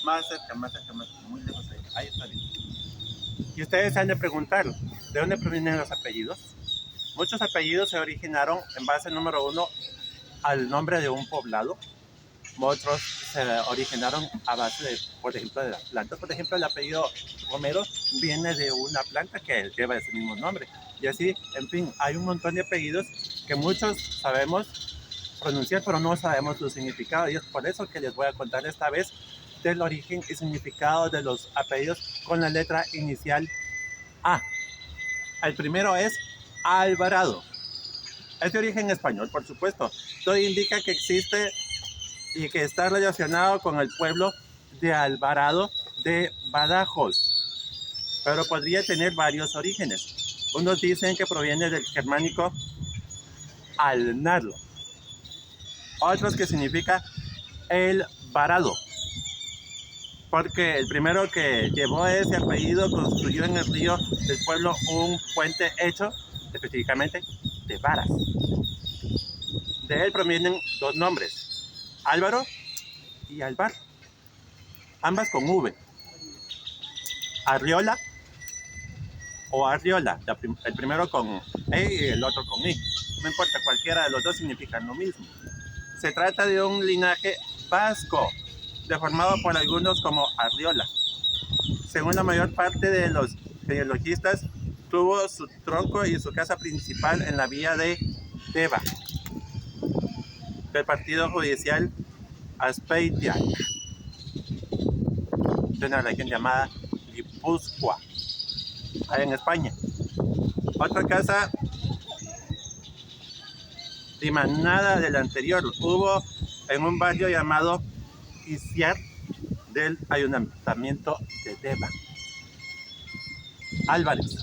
Más cerca, más cerca, más cerca, muy lejos ahí. Ahí está bien. Y ustedes han de preguntar, ¿de dónde provienen los apellidos? Muchos apellidos se originaron en base, número uno, al nombre de un poblado. Otros se originaron a base de, por ejemplo, de las plantas. Por ejemplo, el apellido Romero viene de una planta que lleva ese mismo nombre. Y así, en fin, hay un montón de apellidos que muchos sabemos pronunciar, pero no sabemos su significado. Y es por eso que les voy a contar esta vez del origen y significado de los apellidos con la letra inicial A. El primero es Alvarado. Es de origen español, por supuesto. Todo indica que existe y que está relacionado con el pueblo de Alvarado de Badajoz, pero podría tener varios orígenes. Unos dicen que proviene del germánico alnarlo, otros que significa el varado, porque el primero que llevó ese apellido construyó en el río del pueblo un puente hecho específicamente de varas. De él provienen dos nombres, Álvaro y Alvar, ambas con V. Arriola o Arriola, el primero con E y el otro con I. No importa, cualquiera de los dos significan lo mismo. Se trata de un linaje vasco, deformado por algunos como Arriola. Según la mayor parte de los genealogistas, tuvo su tronco y su casa principal en la villa de Deva, del partido judicial Azpeitia, de una región llamada Guipúzcoa, en España. Otra casa dimanada del anterior hubo en un barrio llamado Isiar del ayuntamiento de Deva. Álvarez.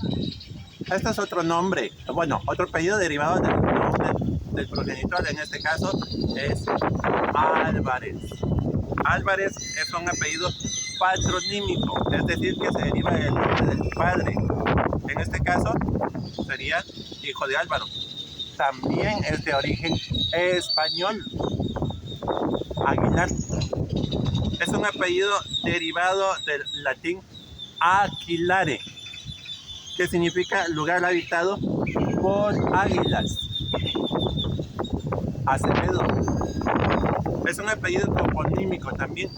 Este es otro nombre, bueno, otro apellido derivado del nombre del progenitor, en este caso es Álvarez. Álvarez es un apellido patronímico, es decir, que se deriva del nombre del padre. En este caso sería hijo de Álvaro. También es de origen español. Aguilar. Es un apellido derivado del latín aquilare, que significa lugar habitado por águilas. Acevedo. Es un apellido toponímico también,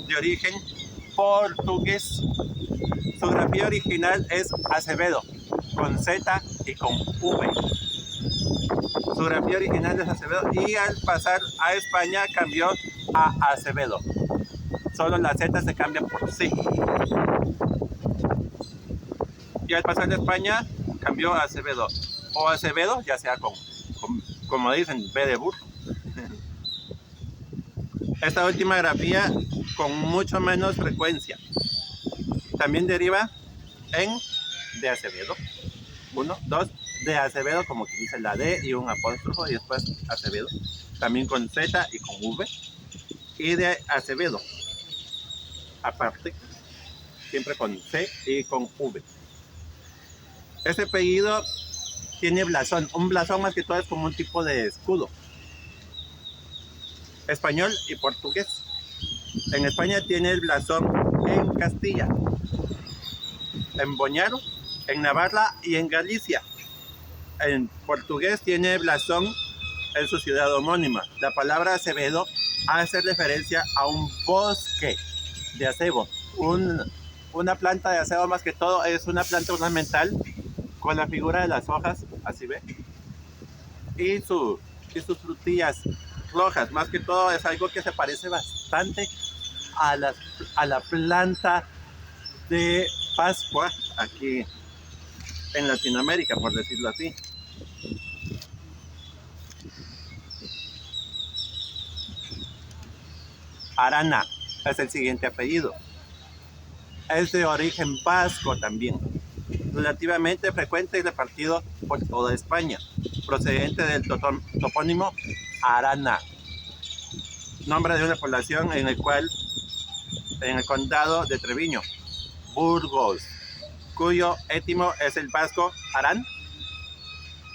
de origen portugués. Su grafía original es Acevedo, con Z y con V. Su grafía original es Acevedo y al pasar a España cambió a Acevedo. Solo la Z se cambia por C. Y al pasar de España cambió a Acevedo. O Acevedo, ya sea con como dicen, B de burro. Esta última grafía con mucho menos frecuencia. También deriva en de Acevedo. 1, 2, de Acevedo, como que dice la D y un apóstrofo y después Acevedo. También con Z y con V. Y de Acevedo. Aparte, siempre con C y con V. Este apellido tiene blasón. Un blasón más que todo es como un tipo de escudo. Español y portugués. En España tiene el blasón en Castilla, en Boñaro, en Navarra y en Galicia. En portugués tiene blasón en su ciudad homónima. La palabra Acevedo hace referencia a un bosque de acebo. Una planta de acebo, más que todo, es una planta ornamental con la figura de las hojas, así ve, y sus frutillas rojas. Más que todo es algo que se parece bastante a la planta de Pascua aquí en Latinoamérica, por decirlo así. Arana es el siguiente apellido. Es de origen vasco también, relativamente frecuente y repartido por toda España, procedente del topónimo Arana, nombre de una población en el condado de Treviño, Burgos, cuyo étimo es el vasco Arán,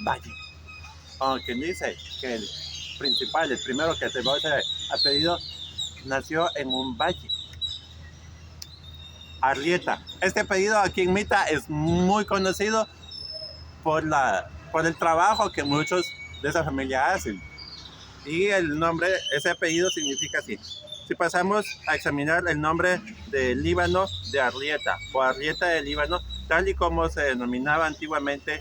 valle. Quien dice que el principal, el primero que se ese apellido, nació en un valle. Arrieta. Este apellido aquí en Mita es muy conocido por el trabajo que muchos de esa familia hacen. Y el nombre, ese apellido significa así. Si pasamos a examinar el nombre del Líbano de Arrieta o Arrieta de Líbano, tal y como se denominaba antiguamente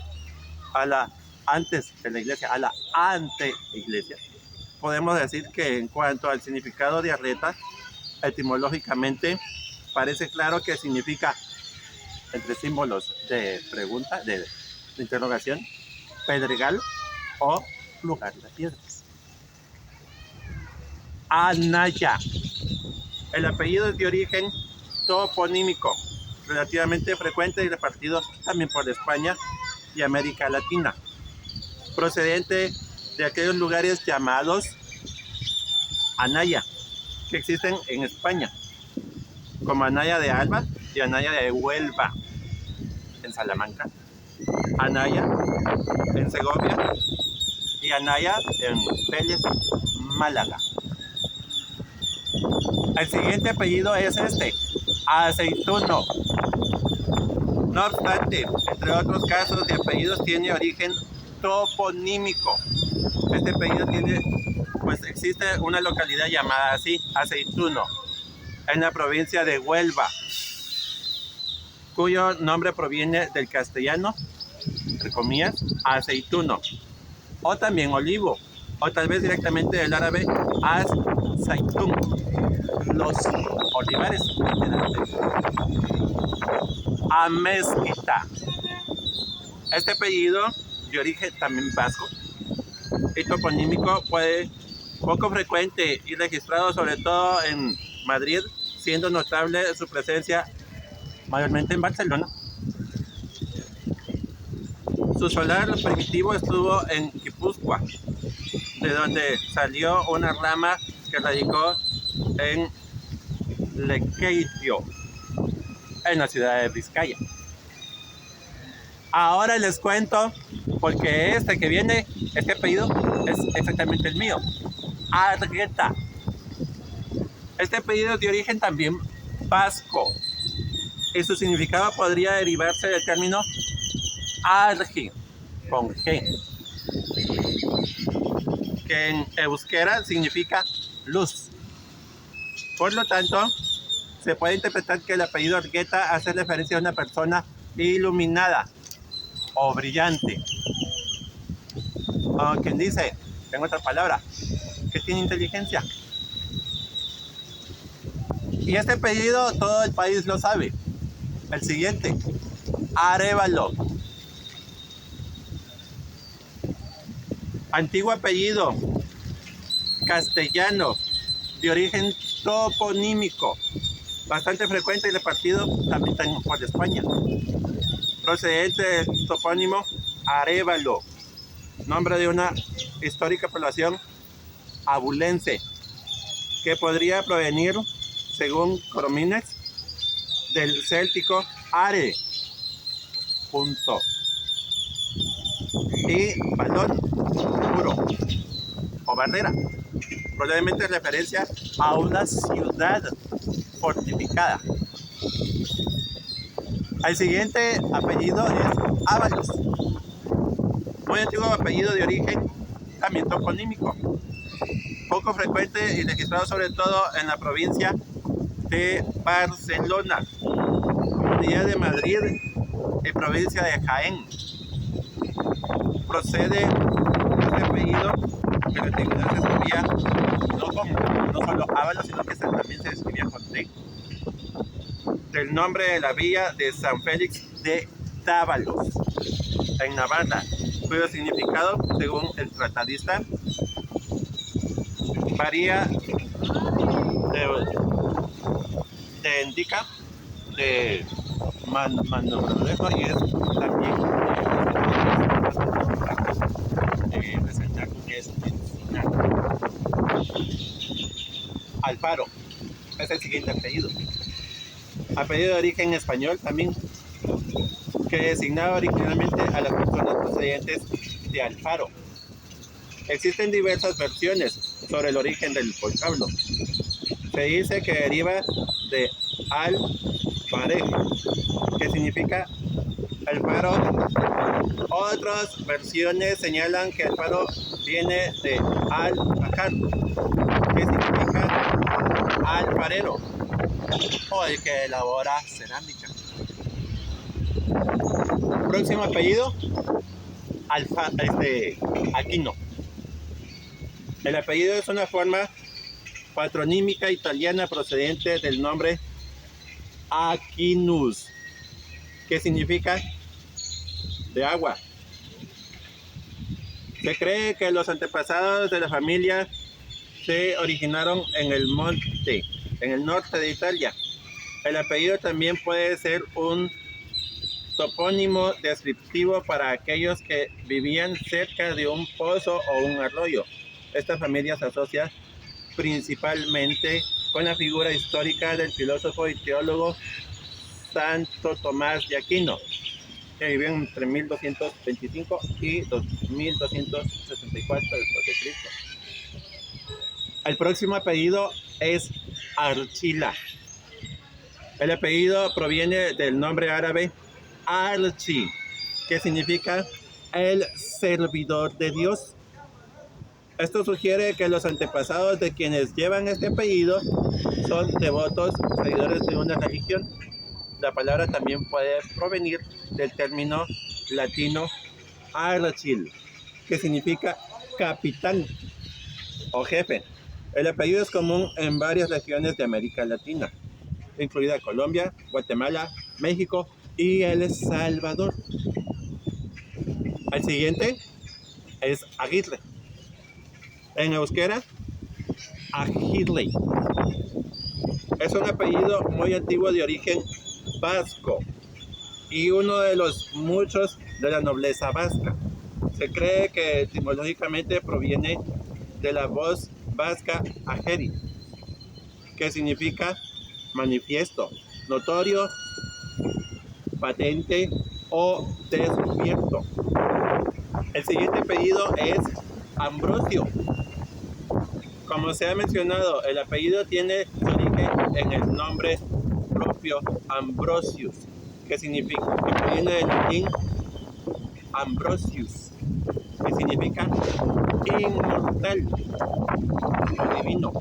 antes de la iglesia, a la anteiglesia, podemos decir que en cuanto al significado de Arrieta, etimológicamente parece claro que significa, entre símbolos de pregunta, de interrogación, pedregal o lugar de piedras. Anaya. El apellido es de origen toponímico, relativamente frecuente y repartido también por España y América Latina, procedente de aquellos lugares llamados Anaya, que existen en España, como Anaya de Alba y Anaya de Huelva, en Salamanca, Anaya en Segovia y Anaya en Vélez, Málaga. El siguiente apellido es Aceituno. No obstante, entre otros casos de apellidos, tiene origen toponímico. Este apellido existe una localidad llamada así, Aceituno, en la provincia de Huelva, cuyo nombre proviene del castellano, entre comillas, aceituno, o también olivo, o tal vez directamente del árabe az-zaitún, los olivares. Amezquita. Este apellido, de origen también vasco y toponímico, fue poco frecuente y registrado sobre todo en Madrid, siendo notable su presencia mayormente en Barcelona. Su solar primitivo estuvo en Guipúzcoa, de donde salió una rama que radicó en Lequeitio, en la ciudad de Vizcaya. Ahora les cuento, porque este que viene, este apellido, es exactamente el mío, Arrieta. Este apellido es de origen también vasco, y su significado podría derivarse del término argi, con G, que en euskera significa luz. Por lo tanto, se puede interpretar que el apellido Arrieta hace referencia a una persona iluminada o brillante. O quien dice, en otra palabra, que tiene inteligencia. Y este apellido todo el país lo sabe. El siguiente, Arévalo. Antiguo apellido castellano de origen toponímico, bastante frecuente y repartido también por España, procedente del topónimo Arévalo, nombre de una histórica población abulense que podría provenir, según Coromines, del céltico are, punto, y balón, muro o barrera, probablemente en referencia a una ciudad fortificada. El siguiente apellido es Ábalos, muy antiguo apellido de origen también toponímico, poco frecuente y registrado sobre todo en la provincia de Barcelona, Comunidad de Madrid y provincia de Jaén. Procede este apellido que en la antigüedad se escribía no solo Ábalos, sino que también se escribía con T, del nombre de la villa de San Félix de Dávalos, en Navarra, cuyo significado, según el tratadista, varía de indica de manobrejo y es también resaltar que es medicinal. Alfaro es el siguiente apellido. Apellido de origen español también, que designaba originalmente a las personas procedentes de Alfaro. Existen diversas versiones sobre el origen del vocablo. Se dice que deriva de al parejo, que significa el faro. Otras versiones señalan que el faro viene de al-fajar, que significa alfarero o el que elabora cerámica. Próximo apellido, Aquino. El apellido es una forma patronímica italiana procedente del nombre Aquinus, que significa de agua. Se cree que los antepasados de la familia se originaron en el monte, en el norte de Italia. El apellido también puede ser un topónimo descriptivo para aquellos que vivían cerca de un pozo o un arroyo. Esta familia se asocia principalmente con la figura histórica del filósofo y teólogo Santo Tomás de Aquino, que vivió entre 1225 y 2274 después de Cristo. El próximo apellido es Archila. El apellido proviene del nombre árabe Archi, que significa el servidor de Dios. Esto sugiere que los antepasados de quienes llevan este apellido son devotos, seguidores de una religión. La palabra también puede provenir del término latino Archil, que significa capitán o jefe. El apellido es común en varias regiones de América Latina, incluida Colombia, Guatemala, México y El Salvador. El siguiente es Aguirre. En euskera, Aguirre. Es un apellido muy antiguo de origen vasco y uno de los muchos de la nobleza vasca. Se cree que etimológicamente proviene de la voz vasca ajeri, que significa manifiesto, notorio, patente o descubierto. El siguiente apellido es Ambrosio. Como se ha mencionado, el apellido tiene su origen en el nombre propio Ambrosius, que proviene del latín Ambrosius, que significa inmortal o divino.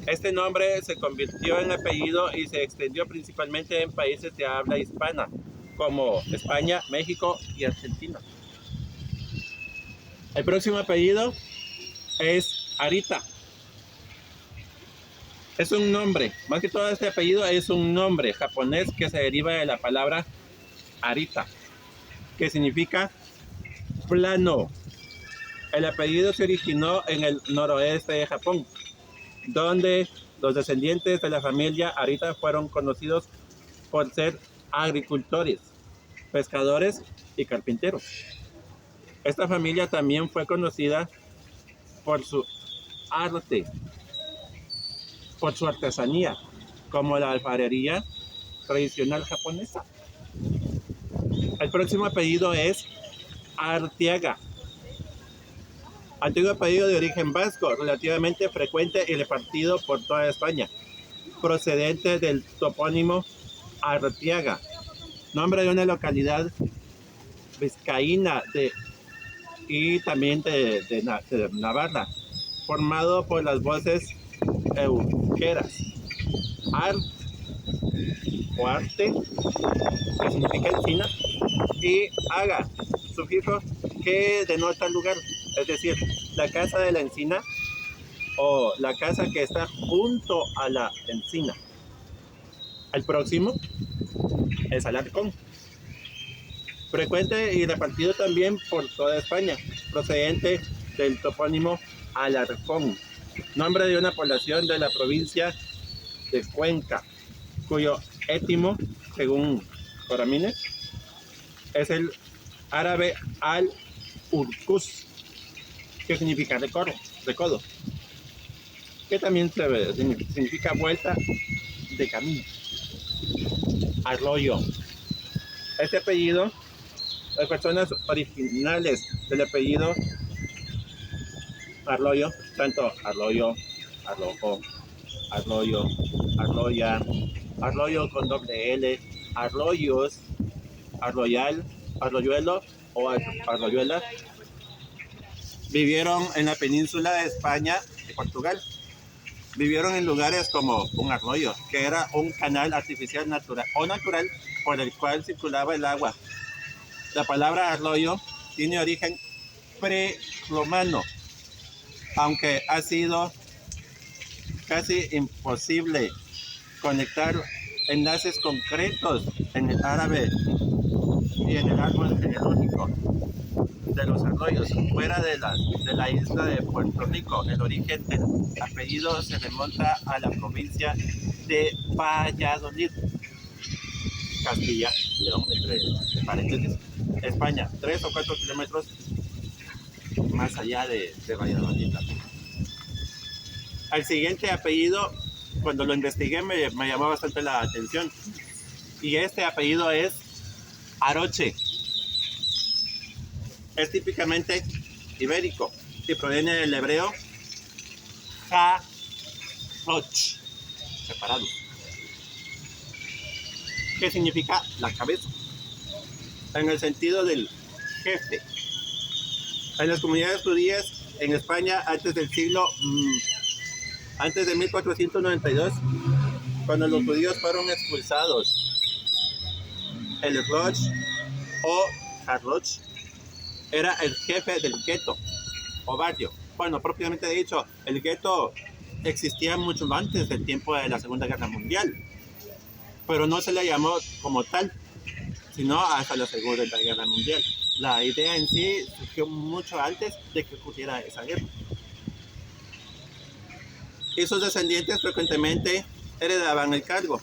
Este nombre se convirtió en apellido y se extendió principalmente en países de habla hispana, como España, México y Argentina. El próximo apellido es Arita. Es un nombre, más que todo este apellido es un nombre japonés que se deriva de la palabra Arita, que significa plano. El apellido se originó en el noroeste de Japón, donde los descendientes de la familia Arita fueron conocidos por ser agricultores, pescadores y carpinteros. Esta familia también fue conocida por su arte, por su artesanía, como la alfarería tradicional japonesa. El próximo apellido es Arteaga. Antiguo apellido de origen vasco, relativamente frecuente y repartido por toda España, procedente del topónimo Arteaga, nombre de una localidad vizcaína y también de Navarra, formado por las voces euskeras art o arte, que significa encina, y aga, sufijo que denota lugar, es decir, la casa de la encina o la casa que está junto a la encina. El próximo es Alarcón, frecuente y repartido también por toda España, procedente del topónimo Alarcón, nombre de una población de la provincia de Cuenca, cuyo étimo, según Coramines, es el árabe al-Urkus, que significa de codo, que también significa vuelta de camino. Arroyo. Este apellido, las personas originales del apellido Arroyo, tanto Arroyo, Arrojo, Arroyo, Arloya, Arroyo con doble L, Arroyos, Arroyal, Arroyuelo o Arroyuela, vivieron en la península de España y Portugal. Vivieron en lugares como un arroyo, que era un canal artificial natural o natural por el cual circulaba el agua. La palabra arroyo tiene origen prerromano, aunque ha sido casi imposible conectar enlaces concretos en el árabe y en el árbol genealógico de los arroyos fuera de la isla de Puerto Rico. El origen del apellido se remonta a la provincia de Valladolid, Castilla, León, entre paréntesis, España, 3 o 4 kilómetros más allá de Valladolid. Al siguiente apellido, cuando lo investigué, me llamó bastante la atención. Y este apellido es Aroche. Es típicamente ibérico y proviene del hebreo Jaroch, separado, que significa la cabeza, en el sentido del jefe. En las comunidades judías en España antes de 1492, cuando los judíos fueron expulsados, el Roch o Jaroch era el jefe del gueto o barrio. Bueno, propiamente dicho, el gueto existía mucho antes del tiempo de la Segunda Guerra Mundial, pero no se le llamó como tal, sino hasta la Segunda Guerra Mundial. La idea en sí surgió mucho antes de que ocurriera esa guerra. Y sus descendientes frecuentemente heredaban el cargo.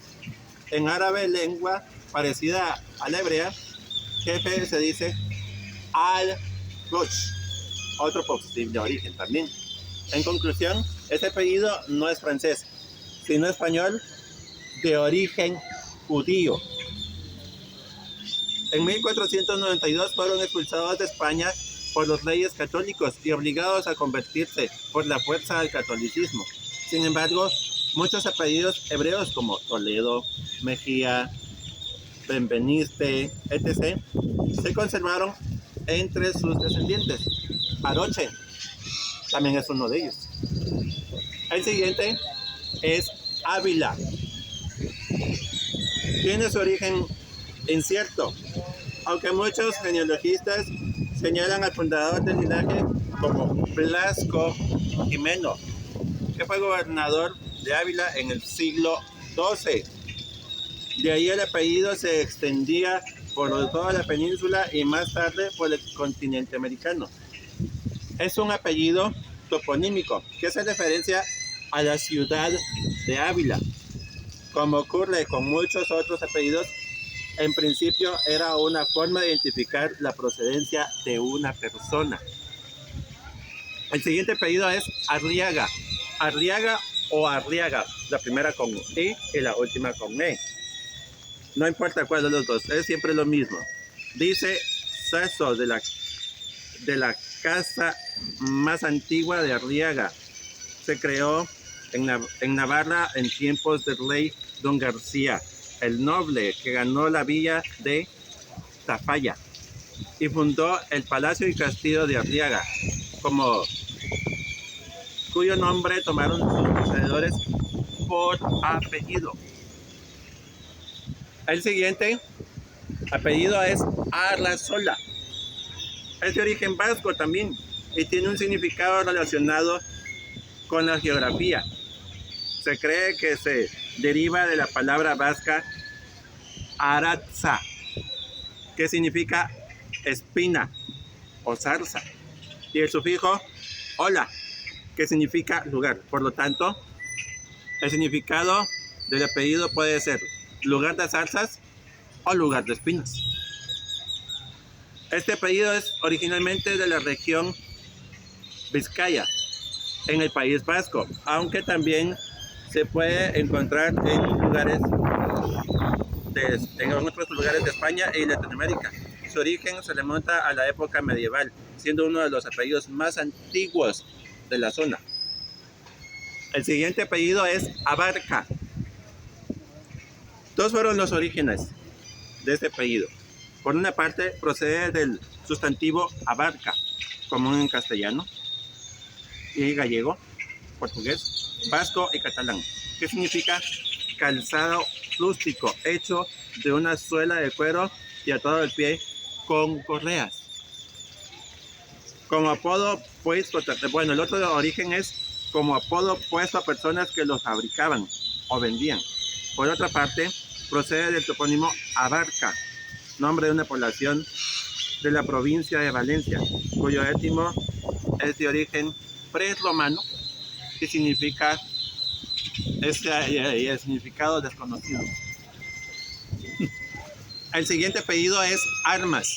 En árabe, lengua parecida a la hebrea, jefe se dice al-Roch, otro posible origen también. En conclusión, este apellido no es francés, sino español de origen judío. En 1492 fueron expulsados de España por los reyes católicos y obligados a convertirse por la fuerza al catolicismo. Sin embargo, muchos apellidos hebreos como Toledo, Mejía, Benveniste, etc., se conservaron entre sus descendientes. Aroche también es uno de ellos. El siguiente es Ávila. Tiene su origen incierto, aunque muchos genealogistas señalan al fundador del linaje como Blasco Jimeno, que fue gobernador de Ávila en el siglo XII. De ahí el apellido se extendía por toda la península y más tarde por el continente americano. Es un apellido toponímico que hace referencia a la ciudad de Ávila. Como ocurre con muchos otros apellidos, en principio era una forma de identificar la procedencia de una persona. El siguiente apellido es Arriaga. Arriaga o Arriaga, la primera con I y la última con E. No importa cuál de los dos, es siempre lo mismo. Dice Sasso de la casa más antigua de Arriaga. Se creó en Navarra en tiempos del rey Don García, el noble que ganó la villa de Tafalla y fundó el palacio y castillo de Arriaga, cuyo nombre tomaron sus poseedores por apellido. El siguiente apellido es Arrazola. Es de origen vasco también y tiene un significado relacionado con la geografía. Se cree que se deriva de la palabra vasca aratza, que significa espina o zarza, y el sufijo ola, que significa lugar. Por lo tanto, el significado del apellido puede ser lugar de zarzas o lugar de espinas. Este apellido es originalmente de la región Vizcaya, en el País Vasco, aunque también se puede encontrar en otros lugares de España y Latinoamérica. Su origen se remonta a la época medieval, siendo uno de los apellidos más antiguos de la zona. El siguiente apellido es Abarca. Dos fueron los orígenes de este apellido. Por una parte, procede del sustantivo abarca, común en castellano y gallego, portugués, vasco y catalán, que significa calzado rústico, hecho de una suela de cuero y atado al pie con correas. Como apodo, pues, bueno, el otro origen es como apodo puesto a personas que los fabricaban o vendían. Por otra parte, procede del topónimo Abarca, nombre de una población de la provincia de Valencia, cuyo étimo es de origen prerromano, que significa el significado desconocido. El siguiente apellido es Armas.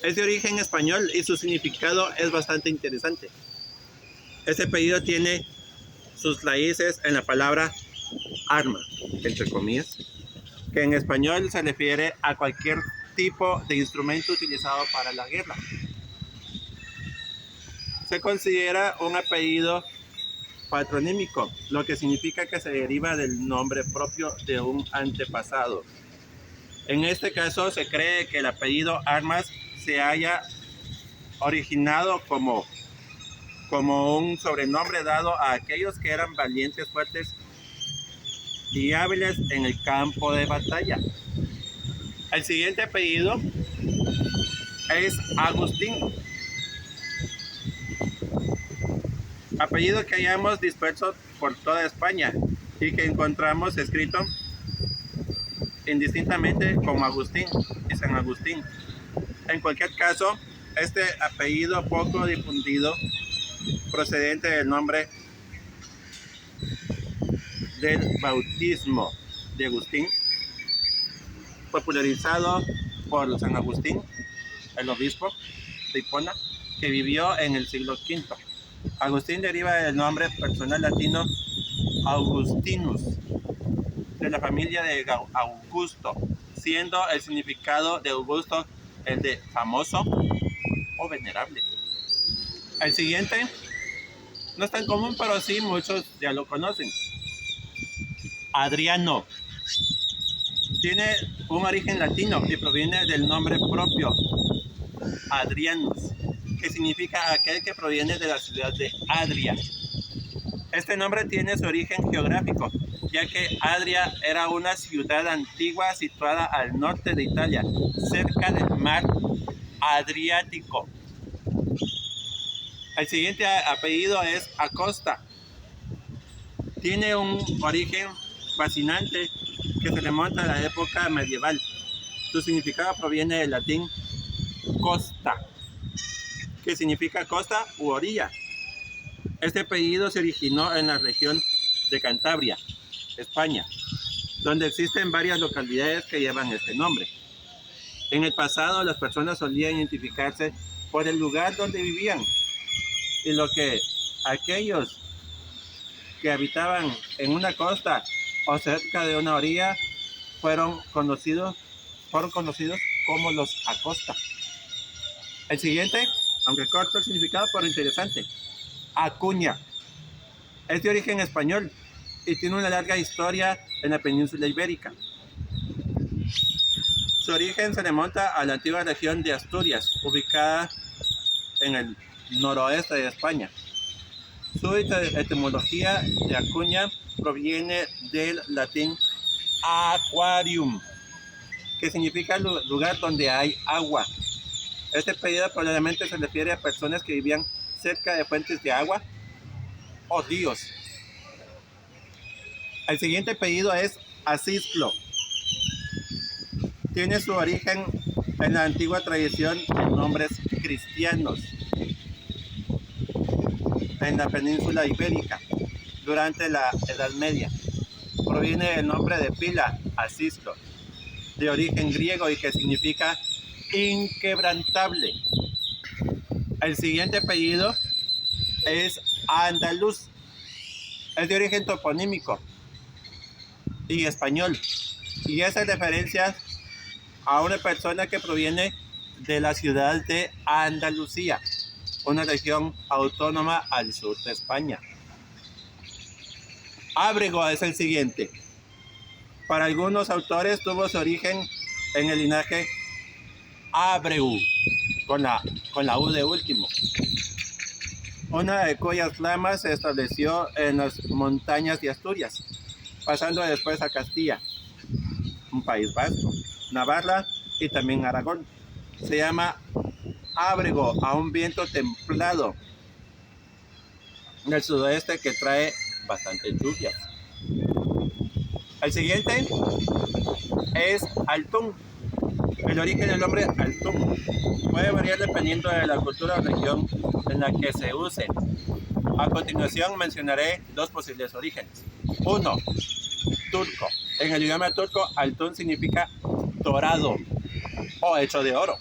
Es de origen español y su significado es bastante interesante. Este apellido tiene sus raíces en la palabra arma, entre comillas, que en español se refiere a cualquier tipo de instrumento utilizado para la guerra. Se considera un apellido patronímico, lo que significa que se deriva del nombre propio de un antepasado. En este caso se cree que el apellido Armas se haya originado como un sobrenombre dado a aquellos que eran valientes, fuertes y hábiles en el campo de batalla. El siguiente apellido es Agustín, apellido que hallamos disperso por toda España y que encontramos escrito indistintamente como Agustín y San Agustín. En cualquier caso, este apellido poco difundido, procedente del nombre del bautismo de Agustín, popularizado por San Agustín, el obispo de Hipona, que vivió en el siglo V. Agustín deriva del nombre personal latino Augustinus, de la familia de Augusto, siendo el significado de Augusto el de famoso o venerable. El siguiente no es tan común, pero sí muchos ya lo conocen. Adriano. Tiene un origen latino y proviene del nombre propio, Adrianus, que significa aquel que proviene de la ciudad de Adria. Este nombre tiene su origen geográfico, ya que Adria era una ciudad antigua situada al norte de Italia, cerca del mar Adriático. El siguiente apellido es Acosta. Tiene un origen fascinante que se remonta a la época medieval. Su significado proviene del latín costa, que significa costa u orilla. Este apellido se originó en la región de Cantabria, España, donde existen varias localidades que llevan este nombre. En el pasado, las personas solían identificarse por el lugar donde vivían, y lo que aquellos que habitaban en una costa o cerca de una orilla fueron conocidos como los Acosta. El siguiente, aunque corto el significado, pero interesante, Acuña. Es de origen español y tiene una larga historia en la península ibérica. Su origen se remonta a la antigua región de Asturias, ubicada en el noroeste de España. Su etimología de Acuña proviene del latín aquarium, que significa lugar donde hay agua. Este apellido probablemente se refiere a personas que vivían cerca de fuentes de agua o ríos. El siguiente apellido es Acisclo. Tiene su origen en la antigua tradición de nombres cristianos en la península ibérica durante la Edad Media. Proviene del nombre de pila, Acisclo, de origen griego y que significa inquebrantable. El siguiente apellido es Andaluz. Es de origen toponímico y español y hace referencia a una persona que proviene de la ciudad de Andalucía, una región autónoma al sur de España. Ábrego es el siguiente. Para algunos autores tuvo su origen en el linaje Abreu, con la U de último, una de cuyas ramas se estableció en las montañas de Asturias, pasando después a Castilla, un país vasco, Navarra y también Aragón. Se llama ábrego a un viento templado del sudoeste que trae bastantes lluvias. El siguiente es Altún. El origen del nombre Altún puede variar dependiendo de la cultura o región en la que se use. A continuación mencionaré dos posibles orígenes. 1. Turco. En el idioma turco, Altún significa dorado o hecho de oro.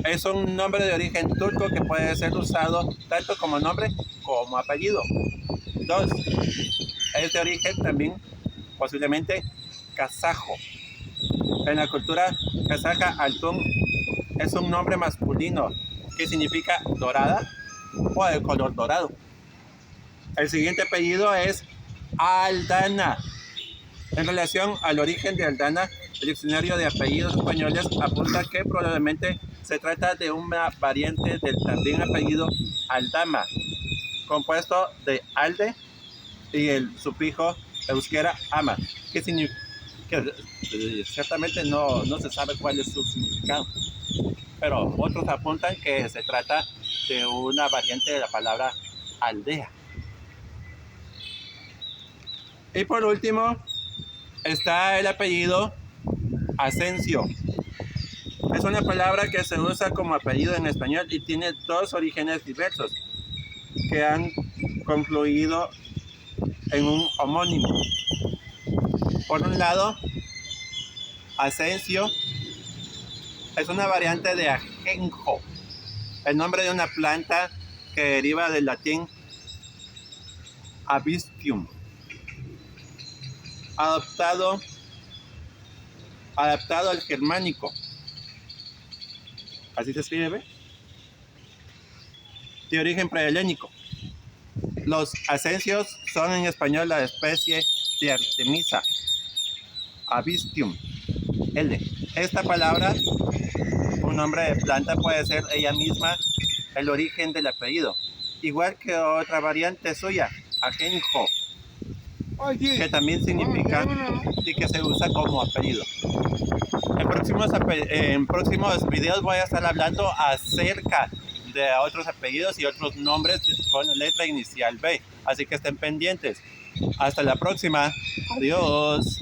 Es un nombre de origen turco que puede ser usado tanto como nombre como apellido. 2. Es de origen también posiblemente kazajo. En la cultura kazaja, Altún es un nombre masculino que significa dorada o de color dorado. El siguiente apellido es Aldana. En relación al origen de Aldana, el diccionario de apellidos españoles apunta que probablemente se trata de una variante del también apellido Aldama, compuesto de alde y el sufijo euskera ama, que significa que ciertamente no se sabe cuál es su significado, pero otros apuntan que se trata de una variante de la palabra aldea. Y por último está el apellido Asensio. Es una palabra que se usa como apellido en español y tiene dos orígenes diversos que han confluido en un homónimo. Por un lado, Asensio es una variante de ajenjo, el nombre de una planta que deriva del latín abistium, adaptado al germánico. Así se escribe, de origen prehelénico. Los asensios son en español la especie de Artemisa, Abistium L. Esta palabra, un nombre de planta, puede ser ella misma el origen del apellido, igual que otra variante suya, ajenjo, que también significa y que se usa como apellido. En próximos videos voy a estar hablando acerca de otros apellidos y otros nombres con letra inicial B, así que estén pendientes. Hasta la próxima. Adiós.